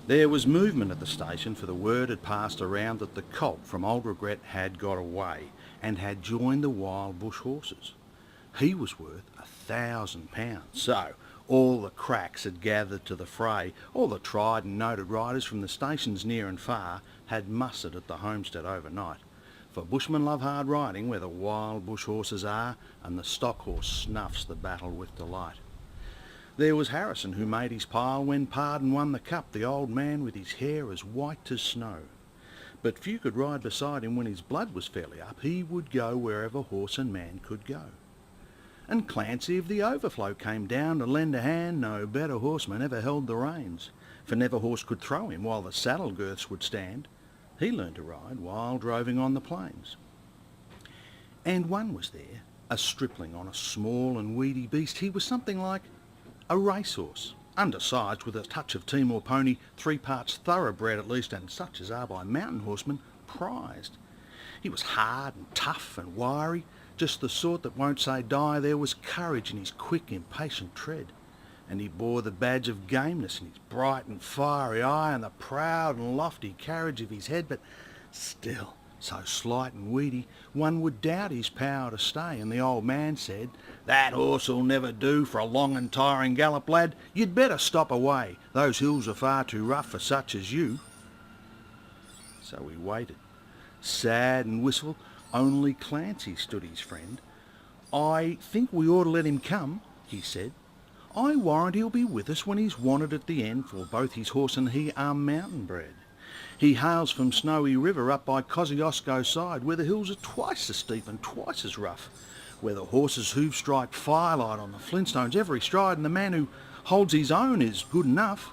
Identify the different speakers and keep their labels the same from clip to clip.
Speaker 1: There was movement at the station, for the word had passed around that the colt from Old Regret had got away and had joined the wild bush horses. He was worth £1,000, so all the cracks had gathered to the fray. All the tried and noted riders from the stations near and far had mustered at the homestead overnight, for bushmen love hard riding where the wild bush horses are, and the stock horse snuffs the battle with delight. There was Harrison, who made his pile when Pardon won the cup, the old man with his hair as white as snow. But few could ride beside him when his blood was fairly up. He would go wherever horse and man could go. And Clancy of the Overflow came down to lend a hand. No better horseman ever held the reins, for never horse could throw him while the saddle girths would stand. He learned to ride while droving on the plains. And one was there, a stripling on a small and weedy beast. He was something like a racehorse, undersized, with a touch of team or pony, 3 parts thoroughbred at least, and such as are by mountain horsemen prized. He was hard and tough and wiry, just the sort that won't say die. There was courage in his quick, impatient tread, and he bore the badge of gameness in his bright and fiery eye and the proud and lofty carriage of his head, but still so slight and weedy one would doubt his power to stay, and the old man said, "That horse'll never do for a long and tiring gallop, lad. You'd better stop away. Those hills are far too rough for such as you." So we waited, sad and wistful. Only Clancy stood his friend. "I think we ought to let him come," he said. "I warrant he'll be with us when he's wanted at the end, for both his horse and he are mountain bred. He hails from Snowy River up by Kosciuszko side, where the hills are twice as steep and twice as rough, where the horses' hoofs strike firelight on the flintstones every stride, and the man who holds his own is good enough.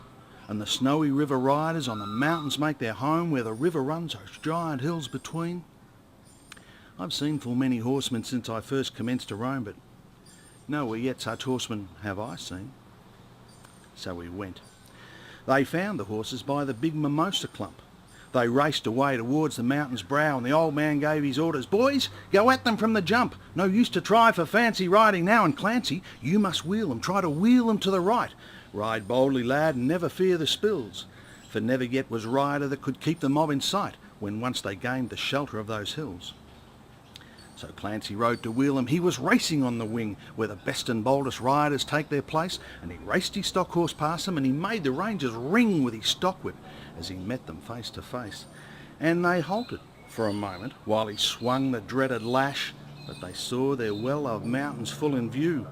Speaker 1: And the Snowy River riders on the mountains make their home where the river runs those giant hills between. I've seen full many horsemen since I first commenced to roam, but nowhere yet such horsemen have I seen." So we went. They found the horses by the big mimosa clump. They raced away towards the mountain's brow, and the old man gave his orders. "Boys, go at them from the jump. No use to try for fancy riding now, and Clancy, you must wheel them. Try to wheel them to the right. Ride boldly, lad, and never fear the spills, for never yet was rider that could keep the mob in sight when once they gained the shelter of those hills." So Clancy rode to wheel him. He was racing on the wing, where the best and boldest riders take their place, and he raced his stock horse past them, and he made the rangers ring with his stock whip as he met them face to face. And they halted for a moment while he swung the dreaded lash, but they saw their well-loved mountains full in view,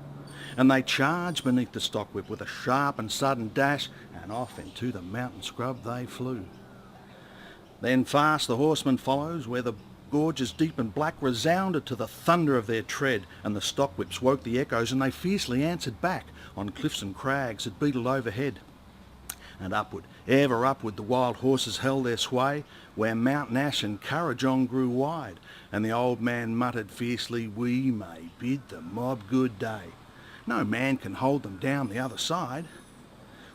Speaker 1: and they charged beneath the stock whip with a sharp and sudden dash, and off into the mountain scrub they flew. Then fast the horseman follows, where the gorges deep and black resounded to the thunder of their tread, and the stock whips woke the echoes, and they fiercely answered back on cliffs and crags that beetled overhead. And upward, ever upward, the wild horses held their sway, where Mountain Ash and Currajong grew wide, and the old man muttered fiercely, "We may bid the mob good day. No man can hold them down the other side."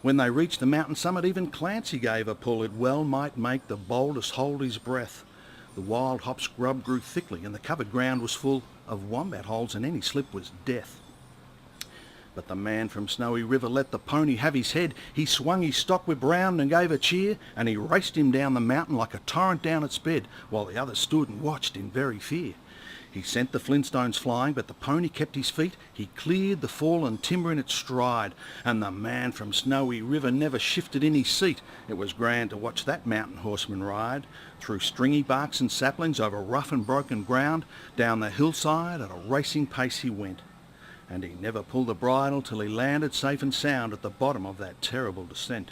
Speaker 1: When they reached the mountain summit, even Clancy gave a pull. It well might make the boldest hold his breath. The wild hop scrub grew thickly, and the covered ground was full of wombat holes, and any slip was death. But the man from Snowy River let the pony have his head. He swung his stock whip round and gave a cheer, and he raced him down the mountain like a torrent down its bed, while the others stood and watched in very fear. He sent the flintstones flying, but the pony kept his feet. He cleared the fallen timber in its stride, and the man from Snowy River never shifted in his seat. It was grand to watch that mountain horseman ride, through stringy barks and saplings, over rough and broken ground, down the hillside at a racing pace he went. And he never pulled the bridle till he landed safe and sound at the bottom of that terrible descent.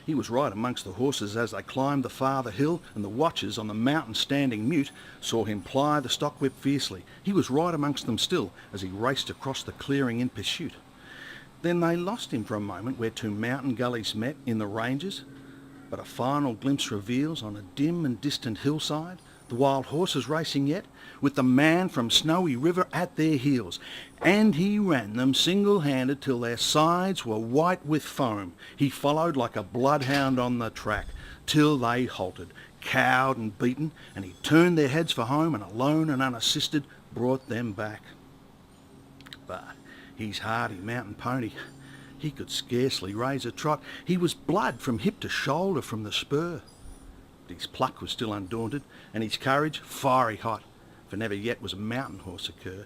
Speaker 1: He was right amongst the horses as they climbed the farther hill, and the watchers on the mountain, standing mute, saw him ply the stock whip fiercely. He was right amongst them still as he raced across the clearing in pursuit. Then they lost him for a moment where 2 mountain gullies met in the ranges, but a final glimpse reveals on a dim and distant hillside the wild horses racing yet, with the man from Snowy River at their heels, and he ran them single-handed till their sides were white with foam. He followed like a bloodhound on the track, till they halted, cowed and beaten, and he turned their heads for home, and alone and unassisted brought them back. But his hardy mountain pony He could scarcely raise a trot. He was blood from hip to shoulder from the spur. But his pluck was still undaunted, and his courage fiery hot, for never yet was a mountain horse occur.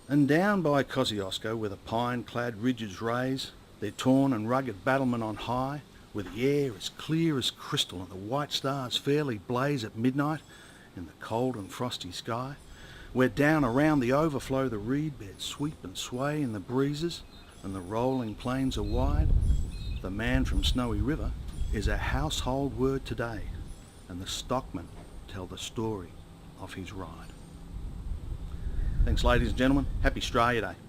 Speaker 1: And down by Kosciuszko, where the pine-clad ridges raise their torn and rugged battlement on high, where the air is clear as crystal and the white stars fairly blaze at midnight in the cold and frosty sky, where down around the overflow the reed beds sweep and sway in the breezes and the rolling plains are wide, the man from Snowy River is a household word today, and the stockmen tell the story of his ride. Thanks, ladies and gentlemen. Happy Australia Day.